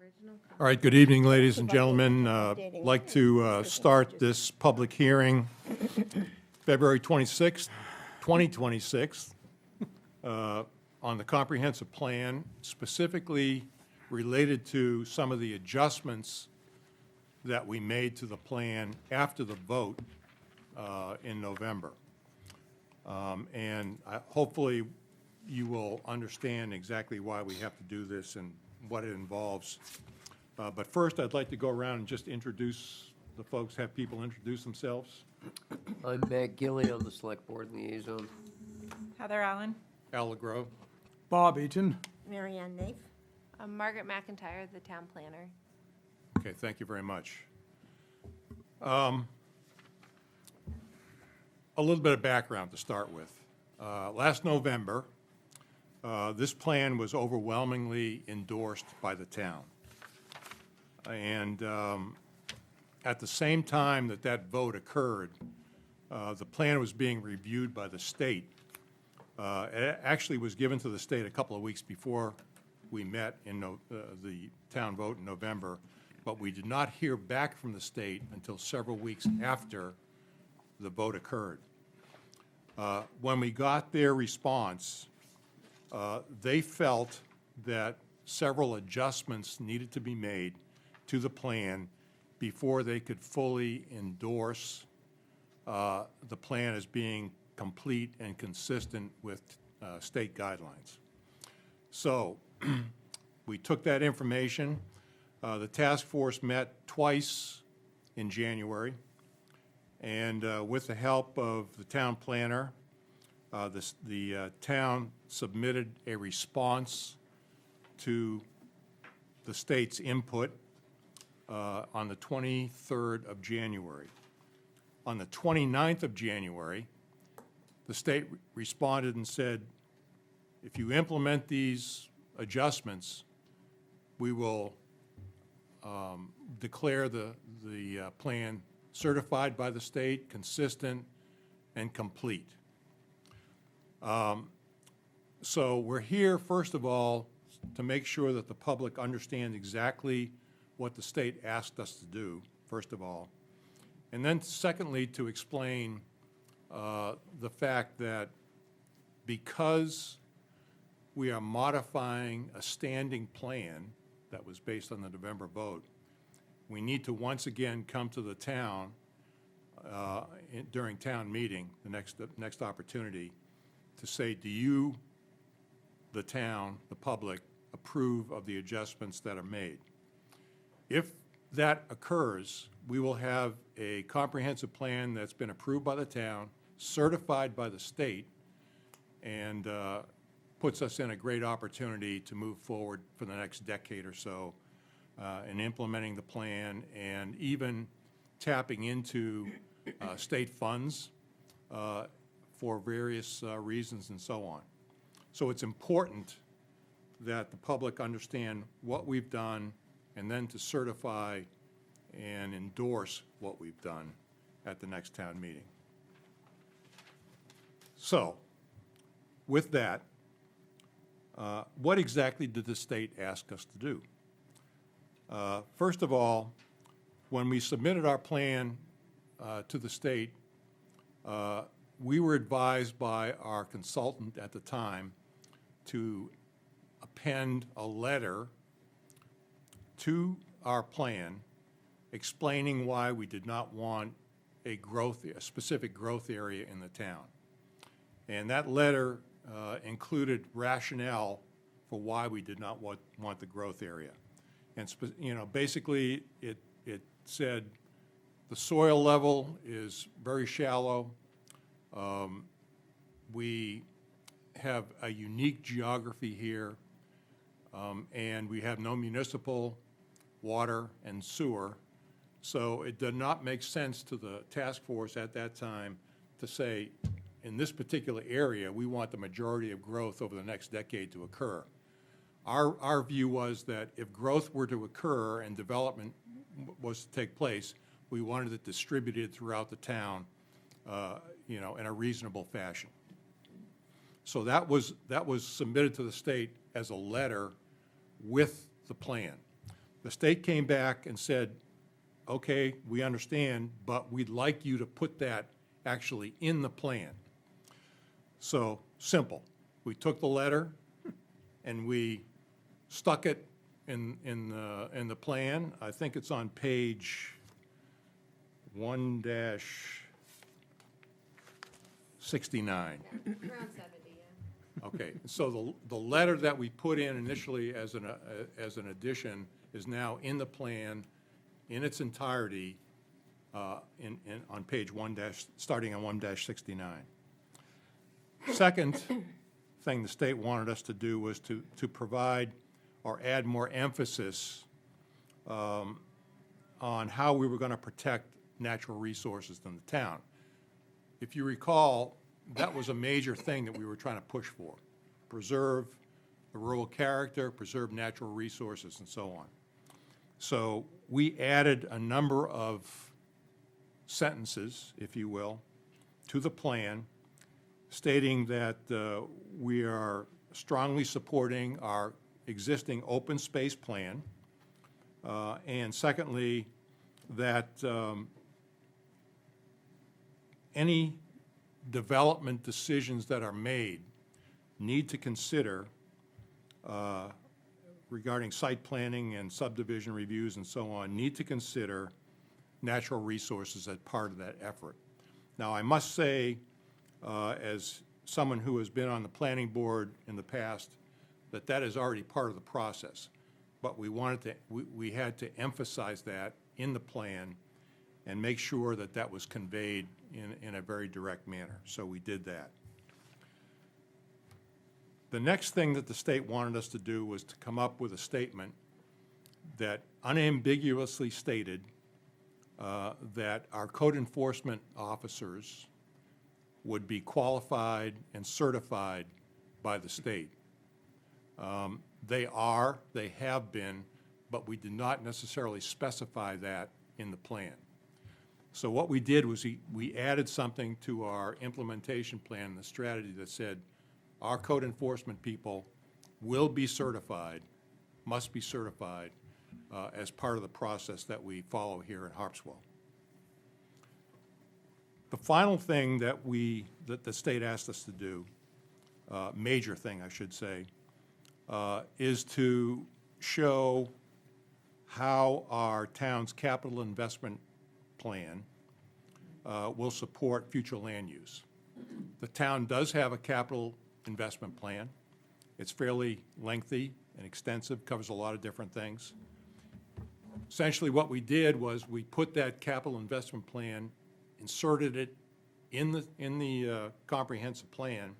All right, good evening, ladies and gentlemen. I'd like to start this public hearing, February 26th, 2026, on the comprehensive plan, specifically related to some of the adjustments that we made to the plan after the vote in November. Hopefully you will understand exactly why we have to do this and what it involves. But first, I'd like to go around and just introduce the folks, have people introduce themselves. I'm Matt Gilly, I'm the Select Board Liaison. Heather Allen. Al LeGros. Bob Eaton. Mary Ann Naif. Margaret McIntyre, the town planner. Okay, thank you very much. A little bit of background to start with. Last November, this plan was overwhelmingly endorsed by the town. And at the same time that that vote occurred, the plan was being reviewed by the state. It actually was given to the state a couple of weeks before we met in the town vote in November, but we did not hear back from the state until several weeks after the vote occurred. When we got their response, they felt that several adjustments needed to be made to the plan before they could fully endorse the plan as being complete and consistent with state guidelines. So we took that information. The task force met twice in January, and with the help of the town planner, the town submitted a response to the state's input on the 23rd of January. On the 29th of January, the state responded and said, if you implement these adjustments, we will declare the plan certified by the state, consistent, and complete. So we're here, first of all, to make sure that the public understands exactly what the state asked us to do, first of all. And then secondly, to explain the fact that because we are modifying a standing plan that was based on the November vote, we need to once again come to the town during town meeting, the next opportunity, to say, do you, the town, the public, approve of the adjustments that are made? If that occurs, we will have a comprehensive plan that's been approved by the town, certified by the state, and puts us in a great opportunity to move forward for the next decade or so in implementing the plan and even tapping into state funds for various reasons and so on. So it's important that the public understand what we've done and then to certify and endorse what we've done at the next town meeting. So, with that, what exactly did the state ask us to do? First of all, when we submitted our plan to the state, we were advised by our consultant at the time to append a letter to our plan explaining why we did not want a specific growth area in the town. And that letter included rationale for why we did not want the growth area. And basically it said the soil level is very shallow. We have a unique geography here, and we have no municipal water and sewer. So it did not make sense to the task force at that time to say, in this particular area, we want the majority of growth over the next decade to occur. Our view was that if growth were to occur and development was to take place, we wanted it distributed throughout the town, in a reasonable fashion. So that was submitted to the state as a letter with the plan. The state came back and said, okay, we understand, but we'd like you to put that actually in the plan. So, simple. We took the letter and we stuck it in the plan. I think it's on page 1-69. Around 70, yeah. Okay, so the letter that we put in initially as an addition is now in the plan in its entirety, on page starting on 1-69. Second thing the state wanted us to do was to provide or add more emphasis on how we were going to protect natural resources in the town. If you recall, that was a major thing that we were trying to push for. Preserve the rural character, preserve natural resources, and so on. So we added a number of sentences, if you will, to the plan, stating that we are strongly supporting our existing open space plan, and secondly, that any development decisions that are made need to consider regarding site planning and subdivision reviews and so on, need to consider natural resources as part of that effort. Now, I must say, as someone who has been on the planning board in the past, that is already part of the process. But we had to emphasize that in the plan and make sure that that was conveyed in a very direct manner. So we did that. The next thing that the state wanted us to do was to come up with a statement that unambiguously stated that our code enforcement officers would be qualified and certified by the state. They have been, but we did not necessarily specify that in the plan. So what we did was we added something to our implementation plan, the strategy that said, our code enforcement people will be certified, must be certified, as part of the process that we follow here at Harpswell. The final thing that the state asked us to do, major thing I should say, is to show how our town's capital investment plan will support future land use. The town does have a capital investment plan. It's fairly lengthy and extensive, covers a lot of different things. Essentially what we did was we put that capital investment plan, inserted it in the comprehensive plan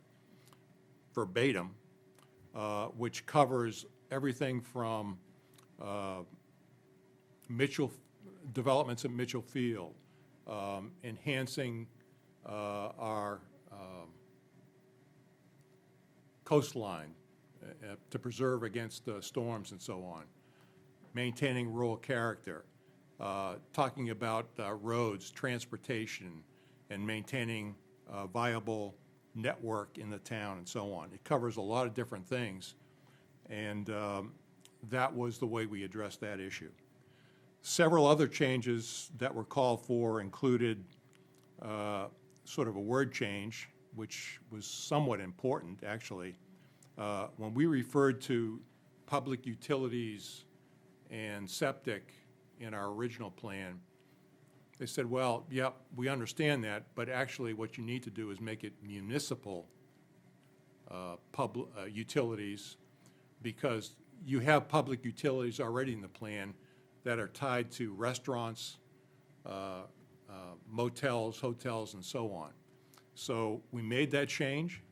verbatim, which covers everything from developments at Mitchell Field, enhancing our coastline to preserve against storms and so on, maintaining rural character, talking about roads, transportation, and maintaining a viable network in the town and so on. It covers a lot of different things, and that was the way we addressed that issue. Several other changes that were called for included sort of a word change, which was somewhat important, actually. When we referred to public utilities and septic in our original plan, they said, well, yeah, we understand that, but actually what you need to do is make it municipal utilities, because you have public utilities already in the plan that are tied to restaurants, motels, hotels, and so on. So we made that change,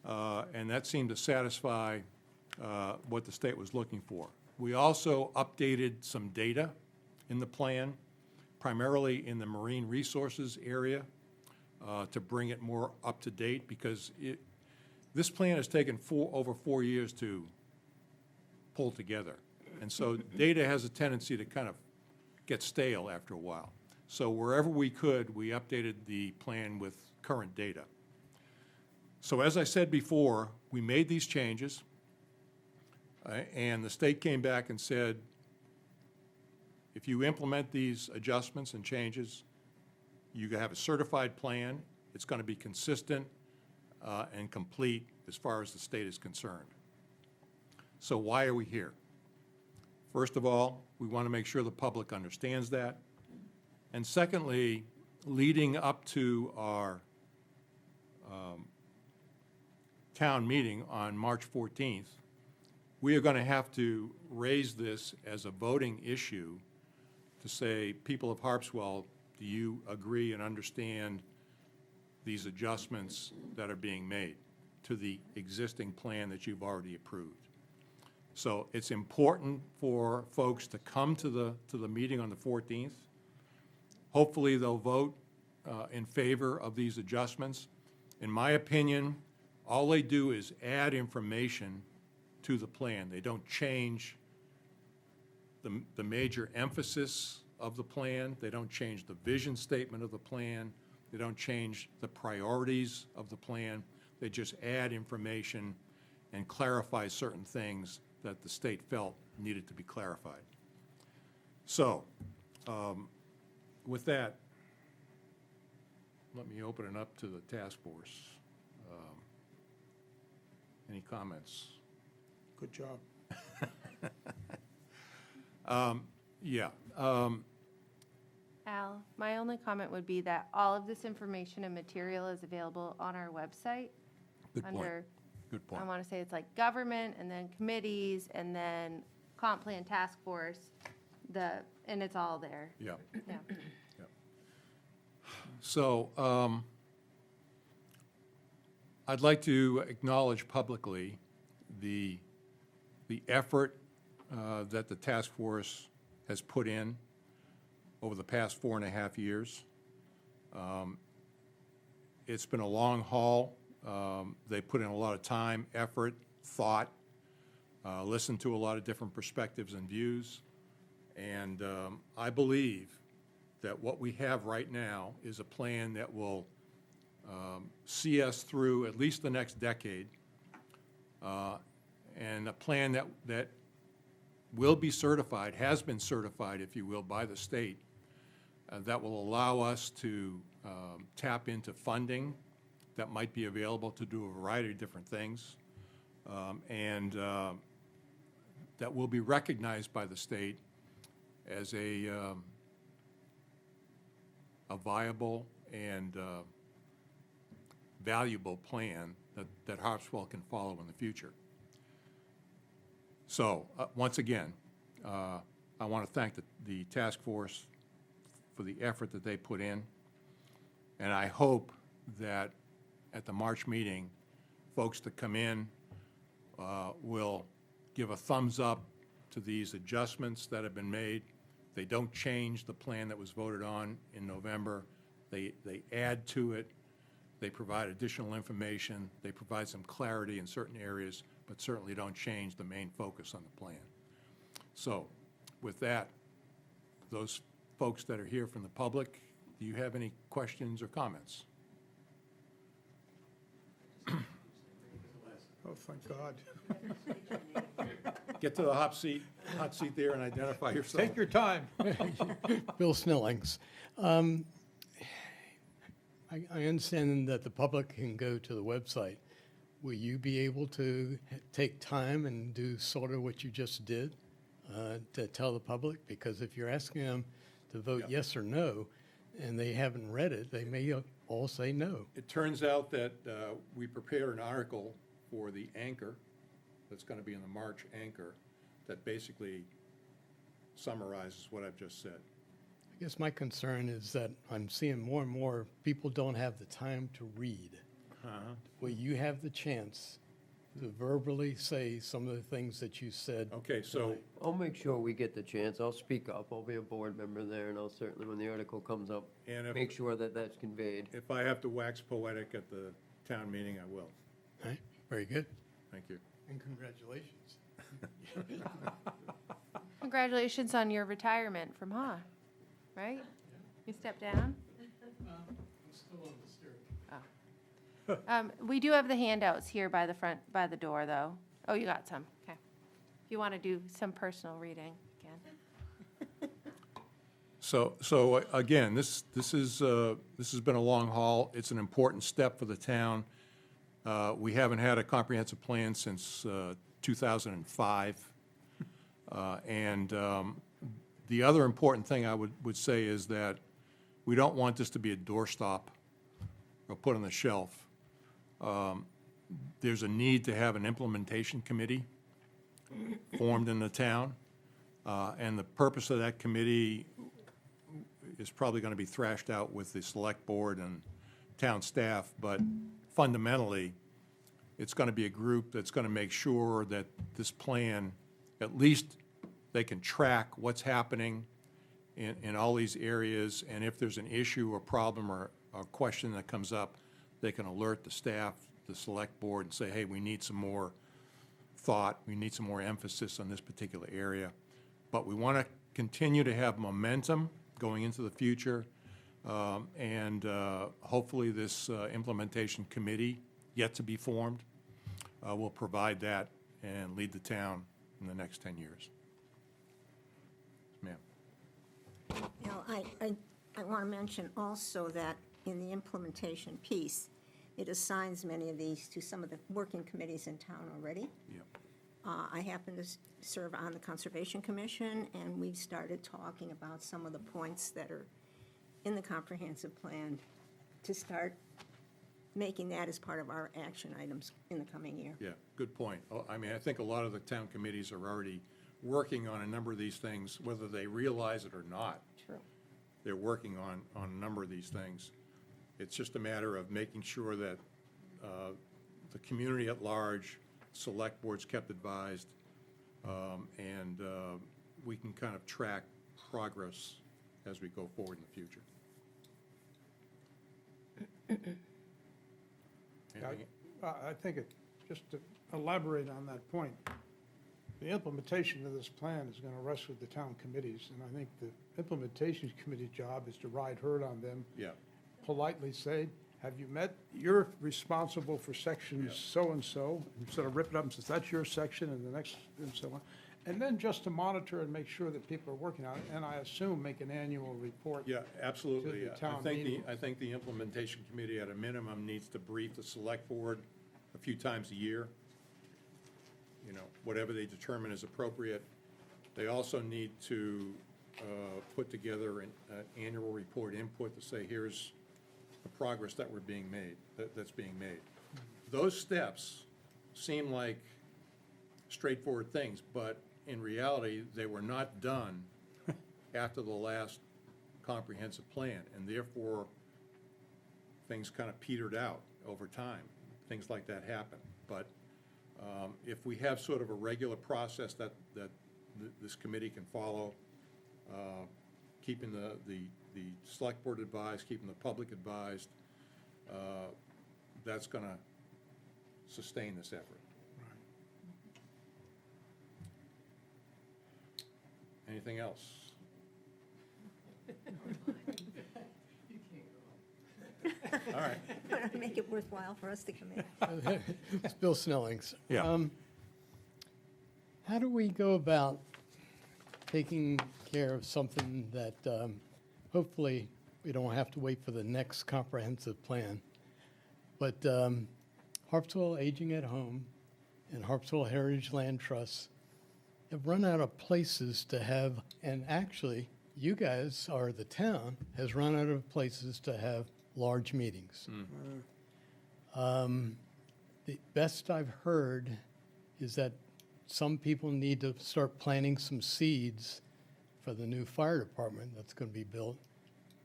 and that seemed to satisfy what the state was looking for. We also updated some data in the plan, primarily in the marine resources area, to bring it more up to date, because this plan has taken over 4 years to pull together. And so data has a tendency to kind of get stale after a while. So wherever we could, we updated the plan with current data. So as I said before, we made these changes, and the state came back and said, If you implement these adjustments and changes, you have a certified plan. It's going to be consistent and complete as far as the state is concerned. So why are we here? First of all, we want to make sure the public understands that. And secondly, leading up to our town meeting on March 14th, we are going to have to raise this as a voting issue to say, people of Harpswell, do you agree and understand these adjustments that are being made to the existing plan that you've already approved? So it's important for folks to come to the meeting on the 14th. Hopefully, they'll vote in favor of these adjustments. In my opinion, all they do is add information to the plan. They don't change the major emphasis of the plan. They don't change the vision statement of the plan. They don't change the priorities of the plan. They just add information and clarify certain things that the state felt needed to be clarified. So, with that, let me open it up to the task force. Any comments? Good job. Yeah. Al, my only comment would be that all of this information and material is available on our website. Good point. Under, Good point. I want to say it's like government, and then committees, and then comp plan task force, and it's all there. Yeah. Yeah. So, I'd like to acknowledge publicly the effort that the task force has put in over the past 4.5 years. It's been a long haul. They put in a lot of time, effort, thought, listened to a lot of different perspectives and views. And I believe that what we have right now is a plan that will see us through at least the next decade, and a plan that will be certified, has been certified, if you will, by the state, that will allow us to tap into funding that might be available to do a variety of different things, and that will be recognized by the state as a viable and valuable plan that Harpswell can follow in the future. So, once again, I want to thank the task force for the effort that they put in, and I hope that at the March meeting, folks that come in will give a thumbs up to these adjustments that have been made. They don't change the plan that was voted on in November. They add to it. They provide additional information. They provide some clarity in certain areas, but certainly don't change the main focus on the plan. So, with that, those folks that are here from the public, do you have any questions or comments? Oh, thank God. Get to the hot seat there and identify yourself. Take your time. Bill Snellings. I understand that the public can go to the website. Will you be able to take time and do sort of what you just did to tell the public? Because if you're asking them to vote Yeah. yes or no, and they haven't read it, they may all say no. It turns out that we prepared an article for the Anchor, that's going to be in the March Anchor, that basically summarizes what I've just said. I guess my concern is that I'm seeing more and more people don't have the time to read. Will you have the chance to verbally say some of the things that you said? Okay, so, I'll make sure we get the chance. I'll speak up. I'll be a board member there, and I'll certainly, when the article comes up, and make sure that that's conveyed. if I have to wax poetic at the town meeting, I will. All right, very good. Thank you. And congratulations. Congratulations on your retirement from Ha, right? You stepped down? I'm still on the steering. We do have the handouts here by the door, though. Oh, you got some, okay. If you want to do some personal reading, you can. So again, this has been a long haul. It's an important step for the town. We haven't had a comprehensive plan since 2005. The other important thing I would say is that we don't want this to be a doorstop or put on the shelf. There's a need to have an implementation committee formed in the town. And the purpose of that committee is probably going to be thrashed out with the select board and town staff, but fundamentally, it's going to be a group that's going to make sure that this plan, at least they can track what's happening in all these areas, and if there's an issue or problem or question that comes up, they can alert the staff, the select board, and say, hey, we need some more thought, we need some more emphasis on this particular area. But we want to continue to have momentum going into the future, and hopefully this implementation committee, yet to be formed, will provide that and lead the town in the next 10 years. Ma'am. Now, I want to mention also that in the implementation piece, it assigns many of these to some of the working committees in town already. Yep. I happen to serve on the Conservation Commission, and we've started talking about some of the points that are in the comprehensive plan to start making that as part of our action items in the coming year. Yeah, good point. I mean, I think a lot of the town committees are already working on a number of these things, whether they realize it or not. True. They're working on a number of these things. It's just a matter of making sure that the community at large, select boards kept advised, and we can kind of track progress as we go forward in the future. Anything- I think just to elaborate on that point, the implementation of this plan is going to rest with the town committees, and I think the implementation committee job is to ride herd on them, Yeah, politely say, have you met, you're responsible for section Yeah. so-and-so, instead of ripping up and says, that's your section, and the next, and so on. And then just to monitor and make sure that people are working on it, and I assume make an annual report. yeah, absolutely. To the town meeting. I think the implementation committee at a minimum needs to brief the select board a few times a year. You know, whatever they determine is appropriate. They also need to put together an annual report input to say, here's the progress that that's being made. Those steps seem like straightforward things, but in reality, they were not done after the last comprehensive plan, and therefore, things kind of petered out over time. Things like that happen. But if we have sort of a regular process that this committee can follow, keeping the select board advised, keeping the public advised, that's going to sustain this effort. Anything else? All right. Make it worthwhile for us to come in. It's Bill Snellings. Yeah. How do we go about taking care of something that hopefully we don't have to wait for the next comprehensive plan? But Harpswell Aging at Home and Harpswell Heritage Land Trust have run out of places to have, and actually, you guys, or the town, has run out of places to have large meetings. The best I've heard is that some people need to start planting some seeds for the new fire department that's going to be built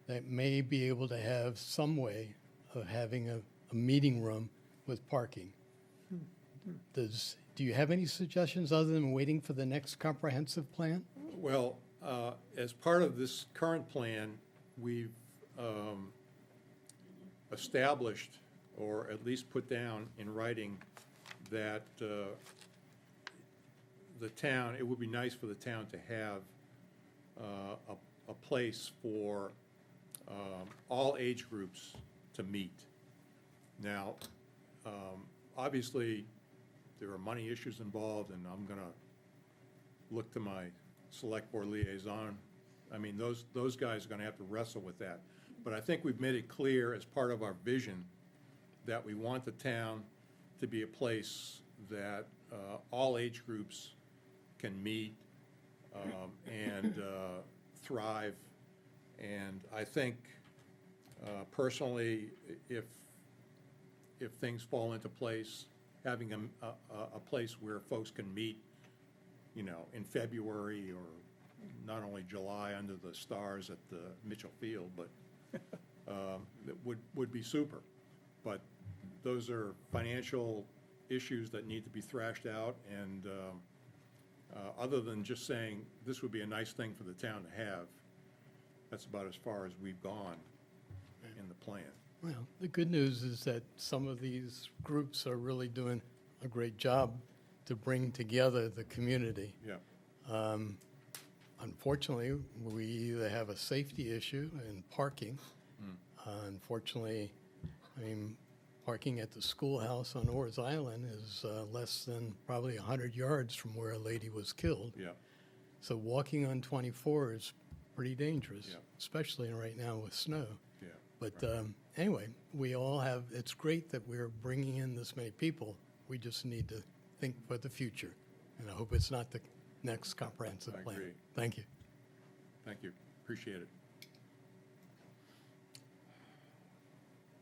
that may be able to have some way of having a meeting room with parking. Do you have any suggestions other than waiting for the next comprehensive plan? Well, as part of this current plan, we've established, or at least put down in writing, that the town, it would be nice for the town to have a place for all age groups to meet. Now, obviously, there are money issues involved, and I'm going to look to my select board liaison I mean, those guys are gonna have to wrestle with that. But I think we've made it clear as part of our vision that we want the town to be a place that all age groups can meet and thrive. And I think personally, if things fall into place, having a place where folks can meet, you know, in February or not only July under the stars at the Mitchell Field, but that would be super. But those are financial issues that need to be thrashed out, and other than just saying this would be a nice thing for the town to have, that's about as far as we've gone in the plan. Well, the good news is that some of these groups are really doing a great job to bring together the community. Yeah, Unfortunately, we either have a safety issue in parking. Unfortunately, I mean, parking at the schoolhouse on Orr's Island is less than probably 100 yards from where a lady was killed. yeah, So walking on 24 is pretty dangerous, Yeah. especially right now with snow. yeah. But anyway, we all have, it's great that we're bringing in this many people. We just need to think for the future. And I hope it's not the next comprehensive I plan. agree. Thank you. Thank you, appreciate it.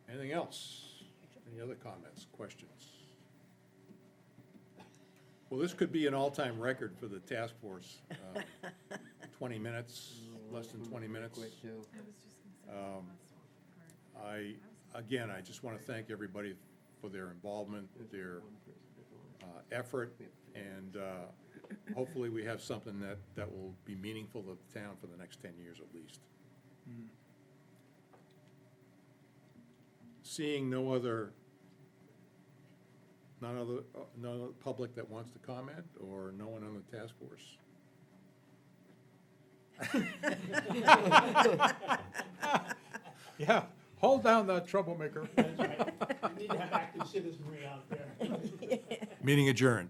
Anything else? Any other comments, questions? Well, this could be an all-time record for the task force. 20 minutes, less than 20 minutes. Quick, too. Again, I just want to thank everybody for their involvement, their effort, and hopefully we have something that will be meaningful to the town for the next 10 years at least. Seeing no other public that wants to comment, or no one on the task force? Yeah, hold down that troublemaker. You need to have active citizenry out there. Meeting adjourned.